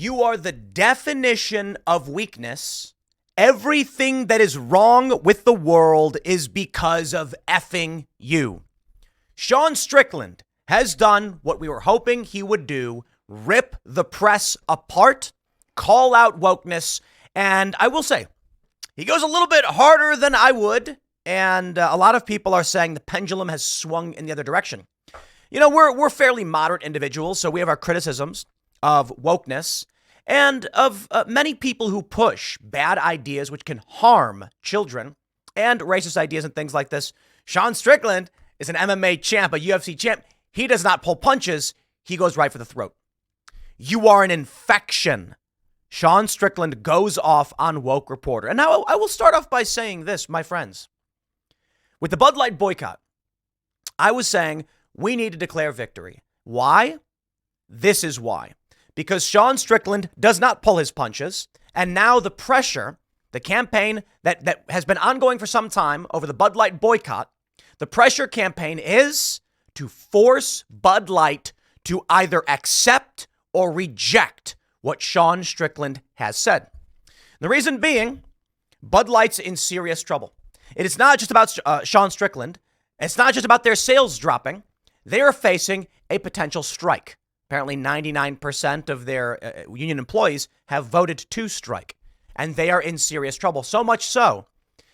You are the definition of weakness. Everything that is wrong with the world is because of effing you. Sean Strickland has done what we were hoping he would do: rip the press apart, call out wokeness, and I will say, he goes a little bit harder than I would, and a lot of people are saying the pendulum has swung in the other direction. You know, we're fairly moderate individuals, so we have our criticisms of wokeness and of many people who push bad ideas which can harm children and racist ideas and things like this. Sean Strickland is an MMA champ, a UFC champ. He does not pull punches. He goes right for the throat. You are an infection. Sean Strickland goes off on Woke Reporter. And now I will start off by saying this, my friends. With the Bud Light boycott, I was saying we need to declare victory. Why? This is why. Because Sean Strickland does not pull his punches. And now the pressure, the campaign that has been ongoing for some time over the Bud Light boycott, the pressure campaign is to force Bud Light to either accept or reject what Sean Strickland has said. The reason being, Bud Light's in serious trouble. It is not just about Sean Strickland. It's not just about their sales dropping. They are facing a potential strike. Apparently 99% of their union employees have voted to strike, and they are in serious trouble. So much so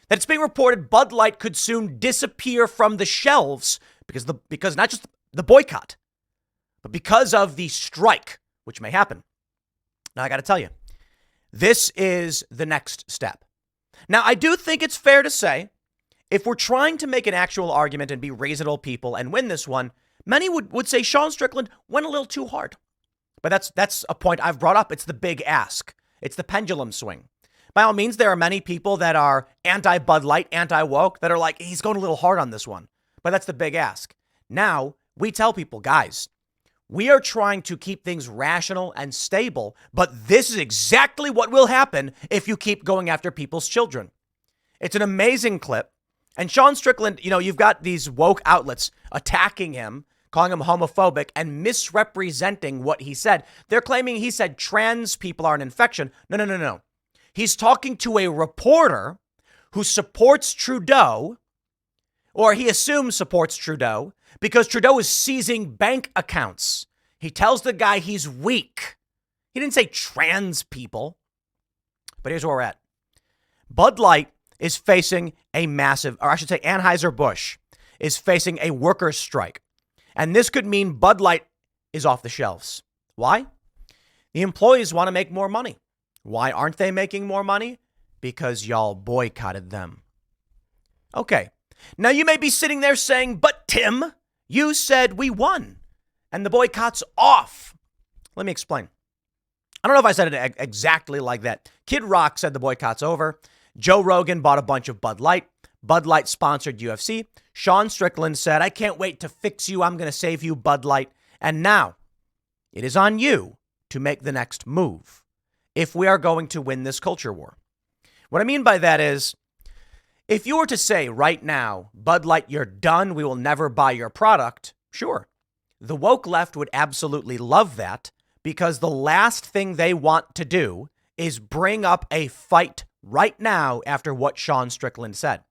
that it's being reported Bud Light could soon disappear from the shelves because not just the boycott, but because of the strike, which may happen. Now, I got to tell you, this is the next step. Now, I do think it's fair to say, if we're trying to make an actual argument and be reasonable people and win this one, many would say Sean Strickland went a little too hard. But that's a point I've brought up. It's the big ask. It's the pendulum swing. By all means, there are many people that are anti-Bud Light, anti-woke, that are like, he's going a little hard on this one. But that's the big ask. Now, we tell people, guys, we are trying to keep things rational and stable, but this is exactly what will happen if you keep going after people's children. It's an amazing clip. And Sean Strickland, you know, you've got these woke outlets attacking him, calling him homophobic and misrepresenting what he said. They're claiming he said trans people are an infection. No. He's talking to a reporter who supports Trudeau, or he assumes supports Trudeau, because Trudeau is seizing bank accounts. He tells the guy he's weak. He didn't say trans people. But here's where we're at. Bud Light is facing a massive, or I should say Anheuser-Busch is facing a workers' strike. And this could mean Bud Light is off the shelves. Why? The employees want to make more money. Why aren't they making more money? Because y'all boycotted them. Okay. Now you may be sitting there saying, but Tim, you said we won and the boycott's off. Let me explain. I don't know if I said it exactly like that. Kid Rock said the boycott's over. Joe Rogan bought a bunch of Bud Light. Bud Light sponsored UFC. Sean Strickland said, I can't wait to fix you. I'm going to save you, Bud Light. And now it is on you to make the next move if we are going to win this culture war. What I mean by that is, if you were to say right now, Bud Light, you're done, we will never buy your product, sure. The woke left would absolutely love that, because the last thing they want to do is bring up a fight right now after what Sean Strickland said.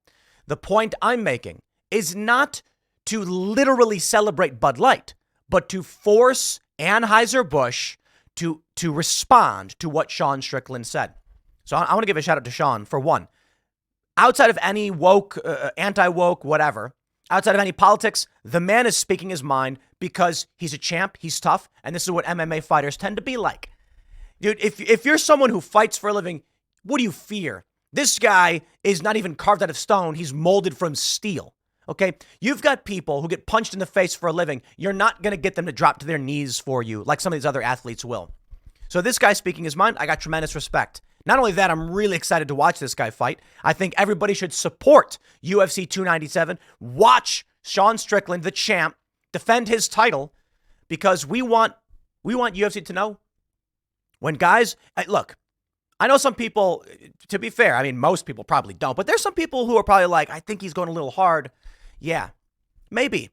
The point I'm making is not to literally celebrate Bud Light, but to force Anheuser-Busch to respond to what Sean Strickland said. So I want to give a shout out to Sean for one. Outside of any woke, anti-woke, whatever, outside of any politics, the man is speaking his mind because he's a champ, he's tough, and this is what MMA fighters tend to be like. Dude, if you're someone who fights for a living, what do you fear? This guy is not even carved out of stone. He's molded from steel, okay? You've got people who get punched in the face for a living. You're not going to get them to drop to their knees for you like some of these other athletes will. So this guy speaking his mind, I got tremendous respect. Not only that, I'm really excited to watch this guy fight. I think everybody should support UFC 297. Watch Sean Strickland, the champ, defend his title, because we want UFC to know when guys, look, I know some people, to be fair, I mean, most people probably don't, but there's some people who are probably like, I think he's going a little hard. Yeah, maybe.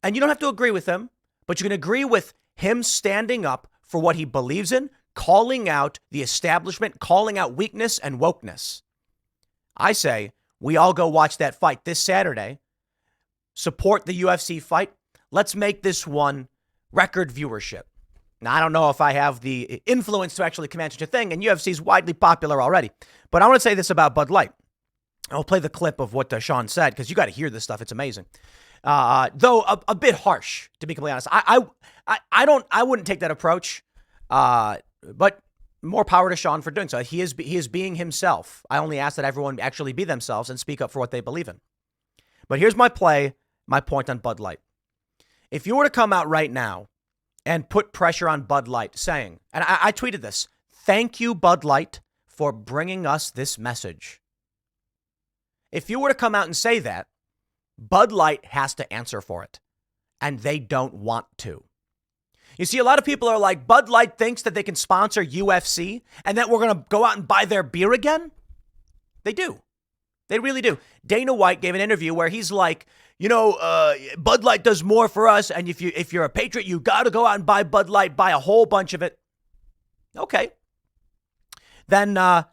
And you don't have to agree with him, but you can agree with him standing up for what he believes in, calling out the establishment, calling out weakness and wokeness. I say we all go watch that fight this Saturday. Support the UFC fight. Let's make this one record viewership. Now, I don't know if I have the influence to actually command such a thing, and UFC is widely popular already. But I want to say this about Bud Light. I'll play the clip of what Sean said, because you got to hear this stuff. It's amazing. Though a bit harsh, to be completely honest. I wouldn't take that approach. But more power to Sean for doing so. He is being himself. I only ask that everyone actually be themselves and speak up for what they believe in. But here's my point on Bud Light. If you were to come out right now and put pressure on Bud Light saying, and I tweeted this, thank you, Bud Light, for bringing us this message. If you were to come out and say that, Bud Light has to answer for it. And they don't want to. You see, a lot of people are like, Bud Light thinks that they can sponsor UFC and that we're going to go out and buy their beer again. They do. They really do. Dana White gave an interview where he's like, Bud Light does more for us. And if you're a patriot, you got to go out and buy Bud Light, buy a whole bunch of it. Okay. Then I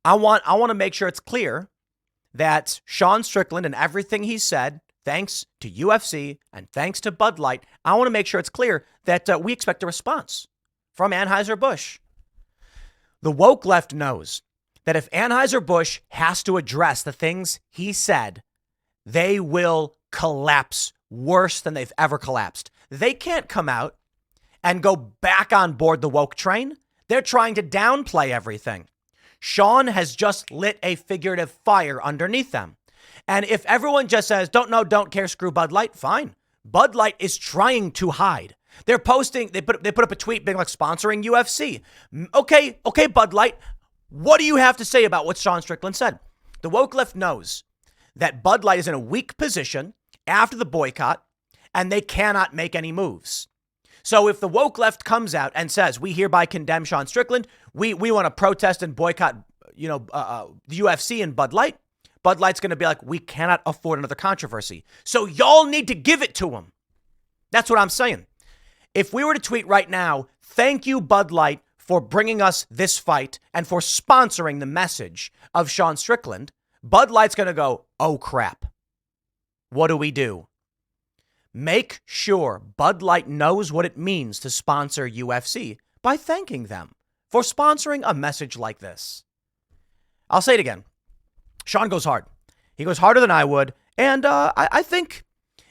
want to make sure it's clear that Sean Strickland and everything he said, thanks to UFC and thanks to Bud Light, I want to make sure it's clear that we expect a response from Anheuser-Busch. The woke left knows that if Anheuser-Busch has to address the things he said, they will collapse worse than they've ever collapsed. They can't come out and go back on board the woke train. They're trying to downplay everything. Sean has just lit a figurative fire underneath them. And if everyone just says, don't know, don't care, screw Bud Light, fine. Bud Light is trying to hide. They're posting, they put up a tweet being like sponsoring UFC. Okay, Bud Light, what do you have to say about what Sean Strickland said? The woke left knows that Bud Light is in a weak position after the boycott, and they cannot make any moves. So if the woke left comes out and says, we hereby condemn Sean Strickland, we want to protest and boycott, the UFC and Bud Light's going to be like, we cannot afford another controversy. So y'all need to give it to him. That's what I'm saying. If we were to tweet right now, thank you, Bud Light, for bringing us this fight and for sponsoring the message of Sean Strickland, Bud Light's going to go, oh, crap. What do we do? Make sure Bud Light knows what it means to sponsor UFC by thanking them for sponsoring a message like this. I'll say it again. Sean goes hard. He goes harder than I would. And I think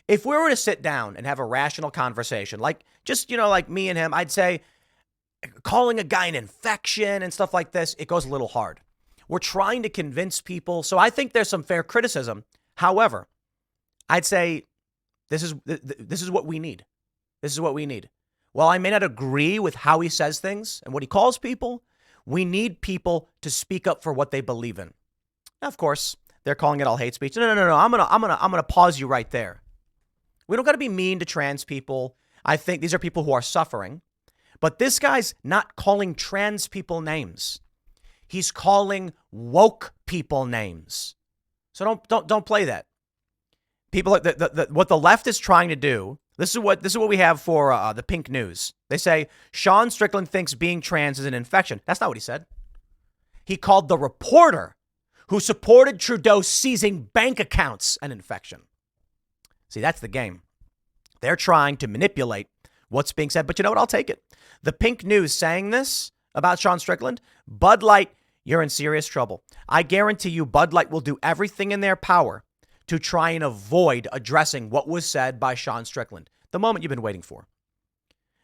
if we were to sit down and have a rational conversation, like me and him, I'd say calling a guy an infection and stuff like this, it goes a little hard. We're trying to convince people. So I think there's some fair criticism. However, I'd say this is what we need. This is what we need. While I may not agree with how he says things and what he calls people, we need people to speak up for what they believe in. Now, of course, they're calling it all hate speech. No. I'm gonna pause you right there. We don't got to be mean to trans people. I think these are people who are suffering, but this guy's not calling trans people names. He's calling woke people names. So don't play that. People, what the left is trying to do. This is what we have for the Pink News. They say Sean Strickland thinks being trans is an infection. That's not what he said. He called the reporter who supported Trudeau seizing bank accounts an infection. See, that's the game. They're trying to manipulate what's being said. But you know what? I'll take it. The Pink News saying this about Sean Strickland, Bud Light, you're in serious trouble. I guarantee you Bud Light will do everything in their power to try and avoid addressing what was said by Sean Strickland. The moment you've been waiting for.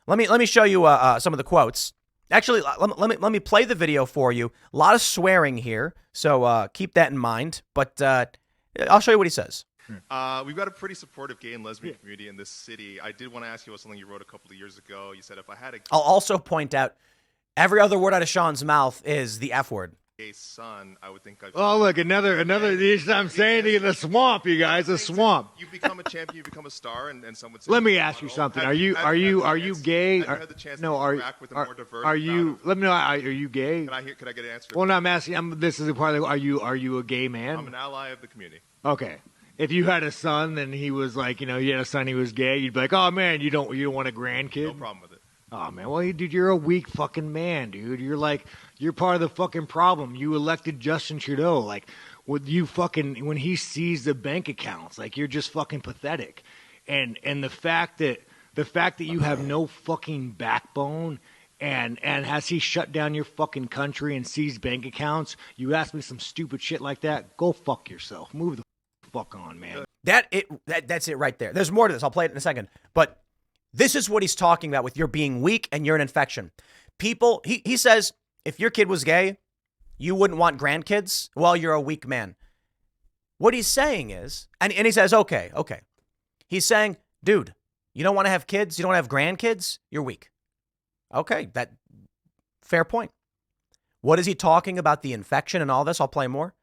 Let me show you some of the quotes. Actually, let me play the video for you. A lot of swearing here, so keep that in mind. But I'll show you what he says. We've got a pretty supportive gay and lesbian community in this city. I did want to ask you about something you wrote a couple of years ago. You said if I had a I'll also point out every other word out of Sean's mouth is the F word. gay son, I would think I'd... Oh, look, another. I'm saying to you, the swamp, you guys, the swamp. You become a champion, you become a star, and some would say... Let me ask you something. Are you gay? Have you had the chance to interact with a more diverse are you? crowd? Let me know. Are you gay? Could I get an answer? Well, no, I'm asking. This is the part of are you a gay man? I'm an ally of the community. Okay. If you had a son and he was like, you had a son, he was gay, you'd be like, oh man, you don't want a grandkid? No problem with it. Oh man, well, dude, you're a weak fucking man, dude. You're part of the fucking problem. You elected Justin Trudeau, like, when he sees the bank accounts, like, you're just fucking pathetic, and the fact that you have no fucking backbone, and has he shut down your fucking country and seized bank accounts? You ask me some stupid shit like that? Go fuck yourself. Move the fuck on, man. That's it right there. There's more to this. I'll play it in a second, but. This is what he's talking about with you're being weak and you're an infection. People, he says, if your kid was gay, you wouldn't want grandkids. Well, you're a weak man. What he's saying is, and he says, okay. He's saying, dude, you don't want to have kids? You don't want to have grandkids? You're weak. Okay, that fair point. What is he talking about the infection and all this? I'll play more.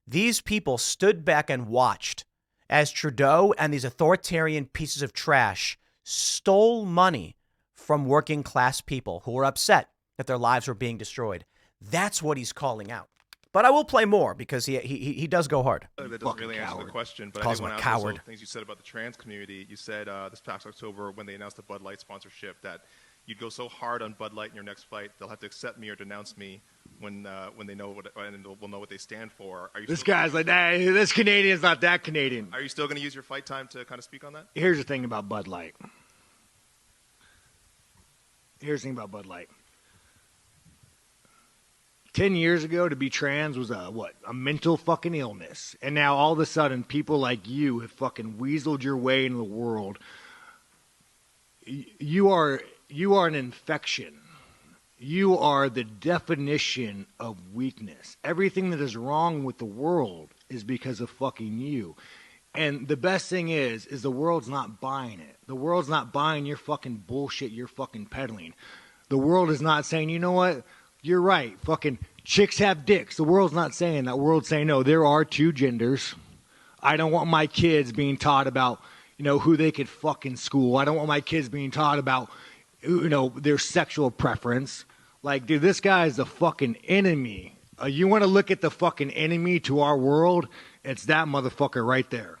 These people stood back and watched as Trudeau and these authoritarian pieces of trash stole money from working class people who were upset that their lives were being destroyed. That's what he's calling out. But I will play more because he does go hard. That doesn't really answer the question, but Calls I him did a want to ask coward. also things you said about the trans community. You said this past October when they announced the Bud Light sponsorship that you'd go so hard on Bud Light in your next fight, they'll have to accept me or denounce me when they know what and will know what they stand for. This guy's like, nah, this Canadian's not that Canadian. Are you still going to use your fight time to kind of speak on that? Here's the thing about Bud Light. 10 years ago, to be trans was a mental fucking illness. And now all of a sudden, people like you have fucking weaseled your way into the world. You are an infection. You are the definition of weakness. Everything that is wrong with the world is because of fucking you. And the best thing is the world's not buying it. The world's not buying your fucking bullshit you're fucking peddling. The world is not saying, you know what? You're right. Fucking chicks have dicks. The world's not saying that. The world's saying, no, there are two genders. I don't want my kids being taught about, who they could fuck in school. I don't want my kids being taught about, their sexual preference. Like, dude, this guy is the fucking enemy. You want to look at the fucking enemy to our world? It's that motherfucker right there.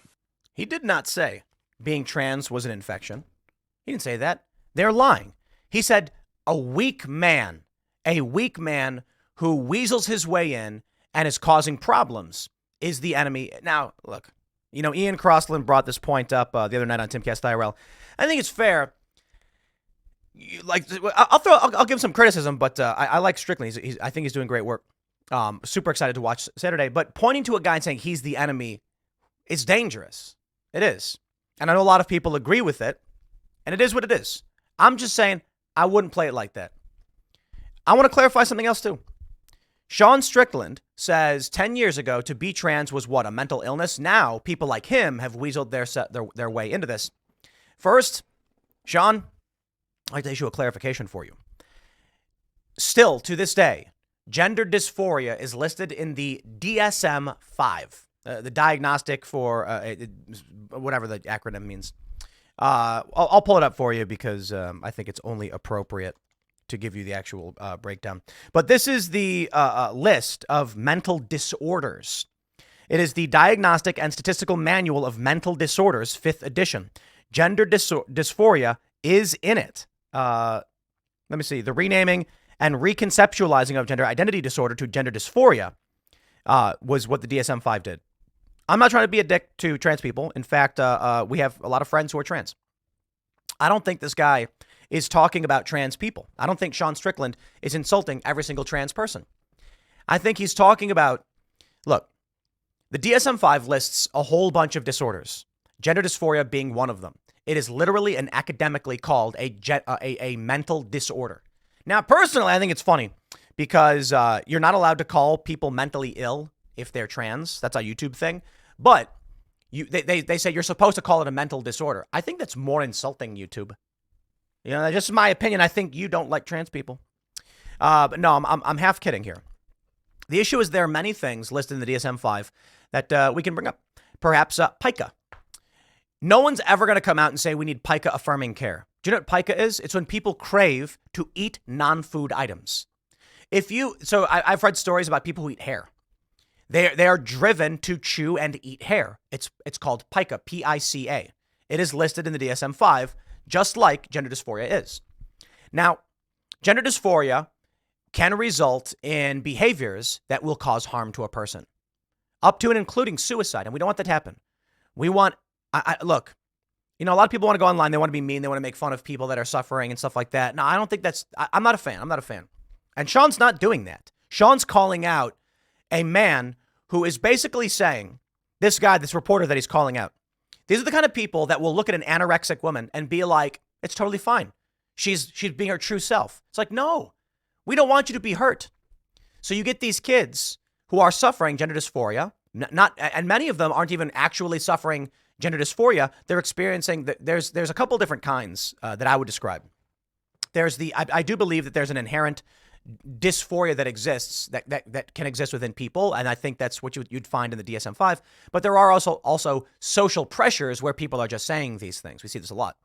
He did not say being trans was an infection. He didn't say that. They're lying. He said a weak man who weasels his way in and is causing problems is the enemy. Now, look, Ian Crossland brought this point up the other night on Timcast IRL. I think it's fair. I'll give him some criticism, but I like Strickland. I think he's doing great work. Super excited to watch Saturday. But pointing to a guy and saying he's the enemy is dangerous. It is. And I know a lot of people agree with it. And it is what it is. I'm just saying I wouldn't play it like that. I want to clarify something else too. Sean Strickland says 10 years ago to be trans was what? A mental illness? Now people like him have weaseled their way into this. First, Sean, I'd like to issue a clarification for you. Still, to this day, gender dysphoria is listed in the DSM-5, the diagnostic for whatever the acronym means. I'll pull it up for you because I think it's only appropriate to give you the actual breakdown. But this is the list of mental disorders. It is the Diagnostic and Statistical Manual of Mental Disorders, 5th edition. Gender dysphoria is in it. Let me see. The renaming and reconceptualizing of gender identity disorder to gender dysphoria was what the DSM-5 did. I'm not trying to be a dick to trans people. In fact, we have a lot of friends who are trans. I don't think this guy is talking about trans people. I don't think Sean Strickland is insulting every single trans person. I think he's talking about, look, the DSM-5 lists a whole bunch of disorders, gender dysphoria being one of them. It is literally and academically called a mental disorder. Now, personally, I think it's funny because you're not allowed to call people mentally ill if they're trans. That's a YouTube thing. But they say you're supposed to call it a mental disorder. I think that's more insulting, YouTube. That's just my opinion. I think you don't like trans people. But no, I'm half kidding here. The issue is there are many things listed in the DSM-5 that we can bring up. Perhaps pica. No one's ever going to come out and say we need pica affirming care. Do you know what pica is? It's when people crave to eat non-food items. I've read stories about people who eat hair. They are driven to chew and eat hair. It's called pica, P-I-C-A. It is listed in the DSM-5, just like gender dysphoria is. Now, gender dysphoria can result in behaviors that will cause harm to a person, up to and including suicide. And we don't want that to happen. We want, look, a lot of people want to go online. They want to be mean. They want to make fun of people that are suffering and stuff like that. No, I don't think I'm not a fan. I'm not a fan. And Sean's not doing that. Sean's calling out a man who is basically saying, this reporter that he's calling out, these are the kind of people that will look at an anorexic woman and be like, it's totally fine. She's being her true self. It's like, no, we don't want you to be hurt. So you get these kids who are suffering gender dysphoria, and many of them aren't even actually suffering gender dysphoria. They're experiencing, there's a couple different kinds that I would describe. I do believe that there's an inherent dysphoria that exists, that can exist within people. And I think that's what you'd find in the DSM-5. But there are also social pressures where people are just saying these things. We see this a lot.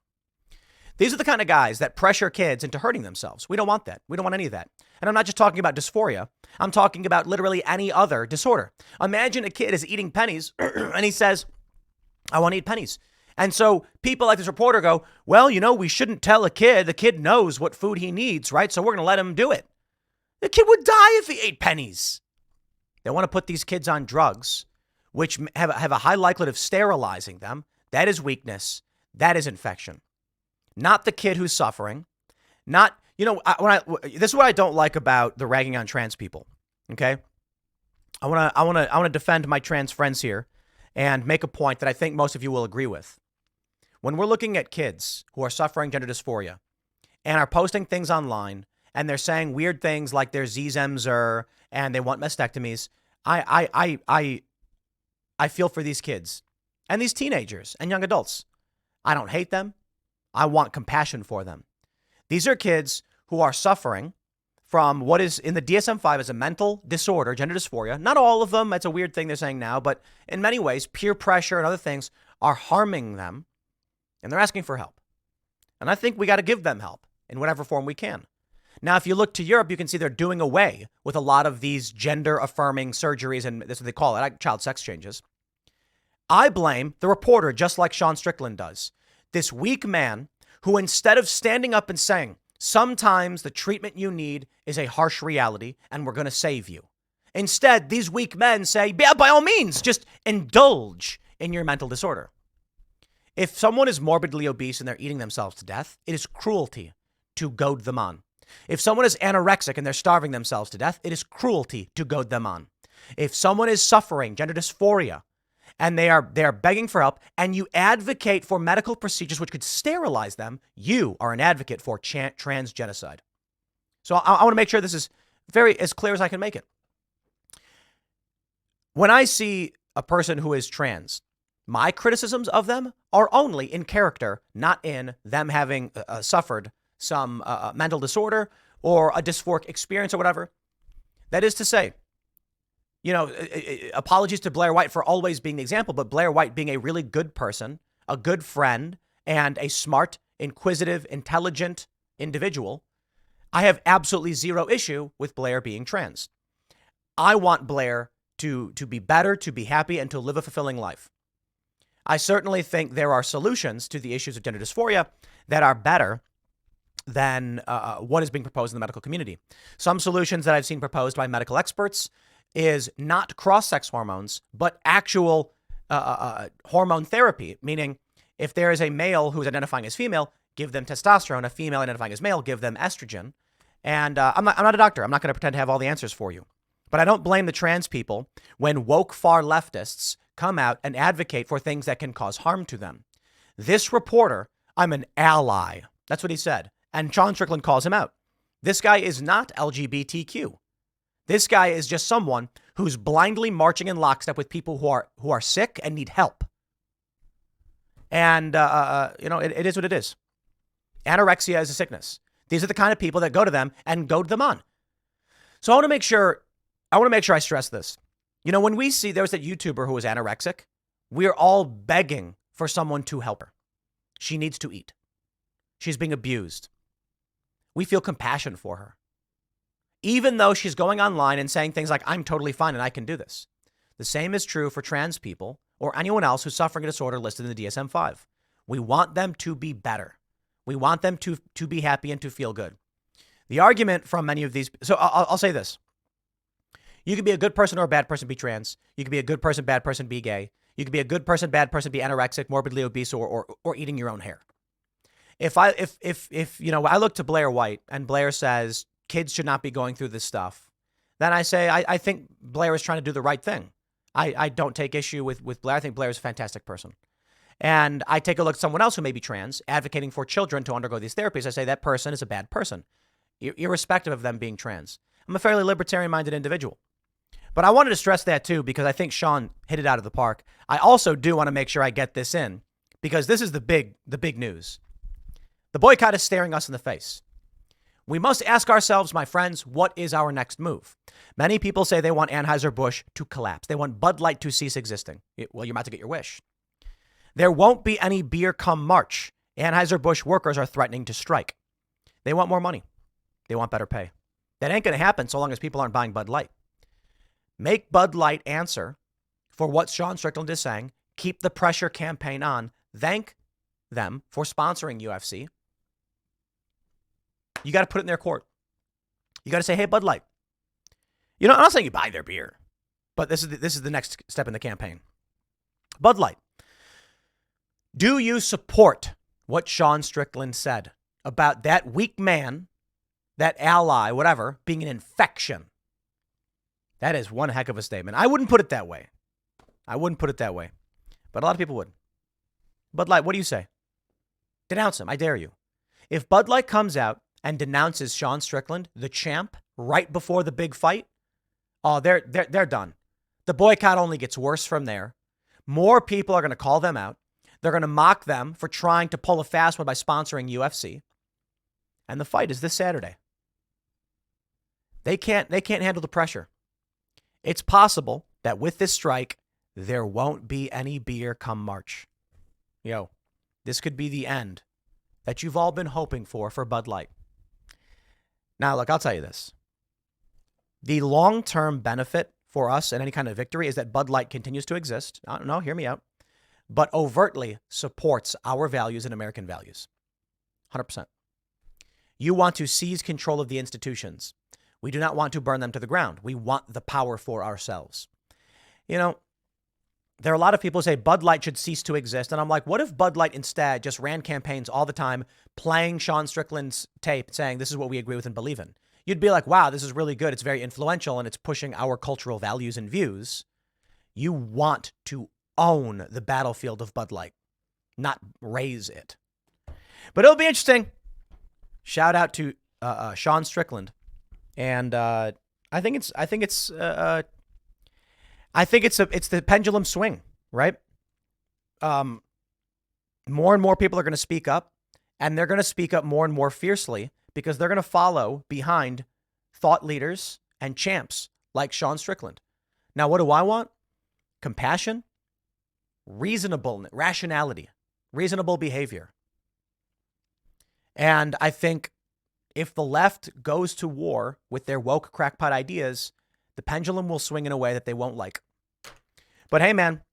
These are the kind of guys that pressure kids into hurting themselves. We don't want that. We don't want any of that. And I'm not just talking about dysphoria. I'm talking about literally any other disorder. Imagine a kid is eating pennies and he says, I want to eat pennies. And so people like this reporter go, well, we shouldn't tell a kid. The kid knows what food he needs, right? So we're going to let him do it. The kid would die if he ate pennies. They want to put these kids on drugs, which have a high likelihood of sterilizing them. That is weakness. That is infection. Not the kid who's suffering. Not, this is what I don't like about the ragging on trans people. Okay. I want to defend my trans friends here and make a point that I think most of you will agree with. When we're looking at kids who are suffering gender dysphoria and are posting things online and they're saying weird things like they're Z-Zemzer and they want mastectomies, I feel for these kids and these teenagers and young adults. I don't hate them. I want compassion for them. These are kids who are suffering from what is in the DSM-5 as a mental disorder, gender dysphoria. Not all of them. That's a weird thing they're saying now, but in many ways, peer pressure and other things are harming them, and they're asking for help. And I think we got to give them help in whatever form we can. Now, if you look to Europe, you can see they're doing away with a lot of these gender-affirming surgeries, and that's what they call it, like child sex changes. I blame the reporter, just like Sean Strickland does. This weak man who, instead of standing up and saying, sometimes the treatment you need is a harsh reality and we're going to save you. Instead, these weak men say, yeah, by all means, just indulge in your mental disorder. If someone is morbidly obese and they're eating themselves to death, it is cruelty to goad them on. If someone is anorexic and they're starving themselves to death, it is cruelty to goad them on. If someone is suffering gender dysphoria and they are begging for help and you advocate for medical procedures which could sterilize them, you are an advocate for trans genocide. So I want to make sure this is as clear as I can make it. When I see a person who is trans, my criticisms of them are only in character, not in them having suffered some mental disorder or a dysphoric experience or whatever. That is to say, apologies to Blair White for always being the example, but Blair White being a really good person, a good friend, and a smart, inquisitive, intelligent individual, I have absolutely zero issue with Blair being trans. I want Blair to be better, to be happy, and to live a fulfilling life. I certainly think there are solutions to the issues of gender dysphoria that are better than what is being proposed in the medical community. Some solutions that I've seen proposed by medical experts is not cross-sex hormones, but actual hormone therapy, meaning if there is a male who's identifying as female, give them testosterone, a female identifying as male, give them estrogen. And I'm not a doctor. I'm not going to pretend to have all the answers for you. But I don't blame the trans people when woke far leftists come out and advocate for things that can cause harm to them. This reporter, I'm an ally. That's what he said. And Sean Strickland calls him out. This guy is not LGBTQ. This guy is just someone who's blindly marching in lockstep with people who are sick and need help. And, it is what it is. Anorexia is a sickness. These are the kind of people that go to them and goad them on. So I want to make sure I stress this. When we see there was that YouTuber who was anorexic, we're all begging for someone to help her. She needs to eat. She's being abused. We feel compassion for her. Even though she's going online and saying things like, I'm totally fine and I can do this. The same is true for trans people or anyone else who's suffering a disorder listed in the DSM-5. We want them to be better. We want them to be happy and to feel good. The argument from many of these, so I'll say this. You could be a good person or a bad person, be trans. You could be a good person, bad person, be gay. You could be a good person, bad person, be anorexic, morbidly obese, or eating your own hair. If I look to Blair White and Blair says kids should not be going through this stuff, then I say I think Blair is trying to do the right thing. I don't take issue with Blair. I think Blair is a fantastic person. And I take a look at someone else who may be trans, advocating for children to undergo these therapies. I say that person is a bad person, irrespective of them being trans. I'm a fairly libertarian-minded individual. But I wanted to stress that too, because I think Sean hit it out of the park. I also do want to make sure I get this in, because this is the big news. The boycott is staring us in the face. We must ask ourselves, my friends, what is our next move? Many people say they want Anheuser-Busch to collapse. They want Bud Light to cease existing. Well, you're about to get your wish. There won't be any beer come March. Anheuser-Busch workers are threatening to strike. They want more money. They want better pay. That ain't going to happen so long as people aren't buying Bud Light. Make Bud Light answer for what Sean Strickland is saying. Keep the pressure campaign on. Thank them for sponsoring UFC. You got to put it in their court. You got to say, hey, Bud Light. I'm not saying you buy their beer, but this is the next step in the campaign. Bud Light. Do you support what Sean Strickland said about that weak man, that ally, whatever, being an infection? That is one heck of a statement. I wouldn't put it that way. But a lot of people would. Bud Light, what do you say? Denounce him. I dare you. If Bud Light comes out and denounces Sean Strickland, the champ, right before the big fight, oh, they're done. The boycott only gets worse from there. More people are going to call them out. They're going to mock them for trying to pull a fast one by sponsoring UFC. And the fight is this Saturday. They can't handle the pressure. It's possible that with this strike, there won't be any beer come March. This could be the end that you've all been hoping for Bud Light. Now, look, I'll tell you this. The long-term benefit for us and any kind of victory is that Bud Light continues to exist. No, hear me out. But overtly supports our values and American values. 100%. You want to seize control of the institutions. We do not want to burn them to the ground. We want the power for ourselves. There are a lot of people who say Bud Light should cease to exist. And I'm like, what if Bud Light instead just ran campaigns all the time, playing Sean Strickland's tape, saying this is what we agree with and believe in? You'd be like, wow, this is really good. It's very influential and it's pushing our cultural values and views. You want to own the battlefield of Bud Light, not raise it. But it'll be interesting. Shout out to Sean Strickland. And I think it's the pendulum swing, right? More and more people are going to speak up, and they're going to speak up more and more fiercely because they're going to follow behind thought leaders and champs like Sean Strickland. Now, what do I want? Compassion, rationality, reasonable behavior. And I think if the left goes to war with their woke crackpot ideas, the pendulum will swing in a way that they won't like. But hey, man,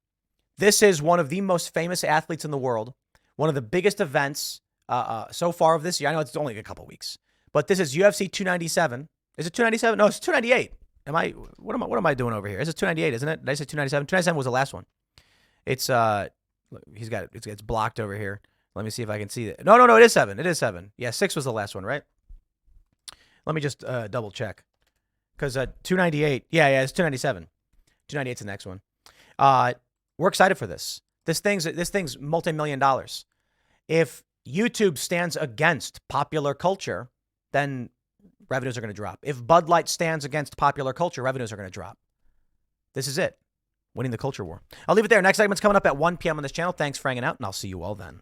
this is one of the most famous athletes in the world. One of the biggest events so far of this year. I know it's only a couple weeks, but this is UFC 297. Is it 297? No, it's 298. What am I doing over here? It's 298, isn't it? Did I say 297? 297 was the last one. It's it's blocked over here. Let me see if I can see it. No, it is 7. It is 7. Yeah, 6 was the last one, right? Let me just double check. Because 298, yeah, it's 297. 298 is the next one. We're excited for this. This thing's multi-million dollars. If YouTube stands against popular culture, then revenues are going to drop. If Bud Light stands against popular culture, revenues are going to drop. This is it. Winning the culture war. I'll leave it there. Next segment's coming up at 1 p.m. on this channel. Thanks for hanging out, and I'll see you all then.